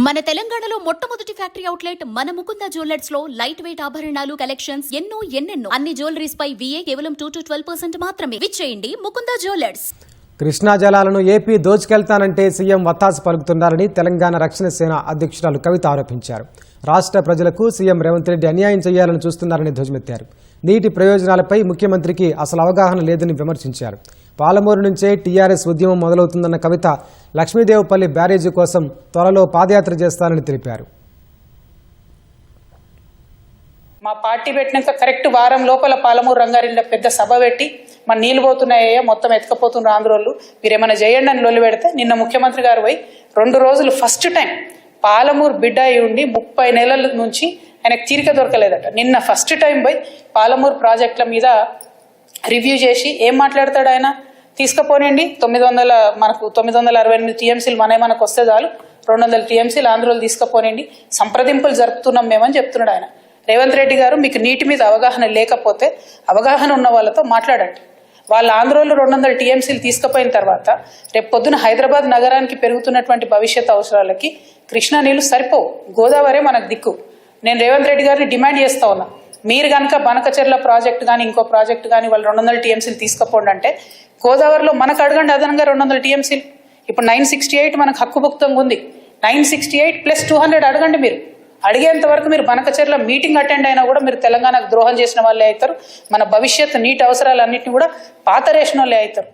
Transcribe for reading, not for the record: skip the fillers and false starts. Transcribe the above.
మన తెలంగాణలో మొట్టమొదటి ఫ్యాక్టరీ అవుట్లెట్ మన ముకుంద జ్యువెలర్స్ లో లైట్ వెయిట్ ఆభరణాలు కలెక్షన్స్ ఎన్నెన్నో అన్ని జ్యువెలరీస్ పై VA కేవలం 2 to 12% మాత్రమే. విచ్చేయండి ముకుంద జ్యువెలర్స్. కృష్ణా జలాలను ఏపీ దోచుకెళ్తానంటే సీఎం వత్తాసు పలుకుతున్నారని తెలంగాణ రక్షణ సేన అధ్యక్షురాలు కవిత ఆరోపించారు. రాష్ట్ర ప్రజలకు సీఎం రేవంత్ రెడ్డి అన్యాయం చేయాలని చూస్తున్నారని ధ్వజమెత్తారు. నీటి ప్రయోజనాలపై ముఖ్యమంత్రికి అసలు అవగాహన లేదని విమర్శించారు. పాలమూరు నుంచే టీఆర్ఎస్ ఉద్యమం మొదలవుతుందన్న కవిత లక్ష్మీదేవపల్లి బ్యారేజీ కోసం త్వరలో పాదయాత్ర చేస్తారని తెలిపారు. మా పార్టీ పెట్టినాక కరెక్ట్ వారం లోపల పాలమూరు రంగారెడ్డిలో పెద్ద సభ పెట్టి మన నీళ్ళు పోతున్నాయో మొత్తం ఎత్తుకపోతున్నారు ఆంధ్రోళ్ళు, మీరేమైనా చేయండి అని లొల్లి పెడితే నిన్న ముఖ్యమంత్రి గారు పోయి 2 రోజులు ఫస్ట్ టైం పాలమూరు బిడ్డ అయి ఉండి 30 నెలల నుంచి ఆయనకు తీరిక దొరకలేదట. నిన్న ఫస్ట్ టైం పోయి పాలమూరు ప్రాజెక్టుల మీద రివ్యూ చేసి ఏం మాట్లాడతాడు ఆయన, తీసుకుపోనండి 900 మనకు 968 టీఎంసీలు మనకు వస్తే చాలు, 200 టీఎంసీలు ఆంధ్రోలు తీసుకుపోనండి, సంప్రదింపులు జరుపుతున్నాం మేమని చెప్తున్నాడు ఆయన. రేవంత్ రెడ్డి గారు, మీకు నీటి మీద అవగాహన లేకపోతే అవగాహన ఉన్న వాళ్ళతో మాట్లాడండి. వాళ్ళ ఆంధ్రోలు 200 టీఎంసీలు తీసుకుపోయిన తర్వాత రేపు పొద్దున హైదరాబాద్ నగరానికి పెరుగుతున్నటువంటి భవిష్యత్ అవసరాలకి కృష్ణా నీళ్లు సరిపోవు, గోదావరి మనకు దిక్కు. నేను రేవంత్ రెడ్డి గారిని డిమాండ్ చేస్తా ఉన్నా, మీరు కనుక బనకచెర్ల ప్రాజెక్టు కానీ ఇంకో ప్రాజెక్టు కానీ వాళ్ళు 200 టీఎంసీలు తీసుకుపోండి అంటే గోదావరిలో మనకు అడగండి అదనంగా 200 టీఎంసీలు. ఇప్పుడు 968 మనకు హక్కుభుక్తంగా ఉంది, 968 + 200 అడగండి. మీరు అడిగేంత వరకు మీరు బనకచెర్ల మీటింగ్ అటెండ్ అయినా కూడా మీరు తెలంగాణకు ద్రోహం చేసిన వాళ్ళే అవుతారు. మన భవిష్యత్ నీటి అవసరాలన్నింటినీ కూడా పాత రేషన్ వాళ్ళే అవుతారు.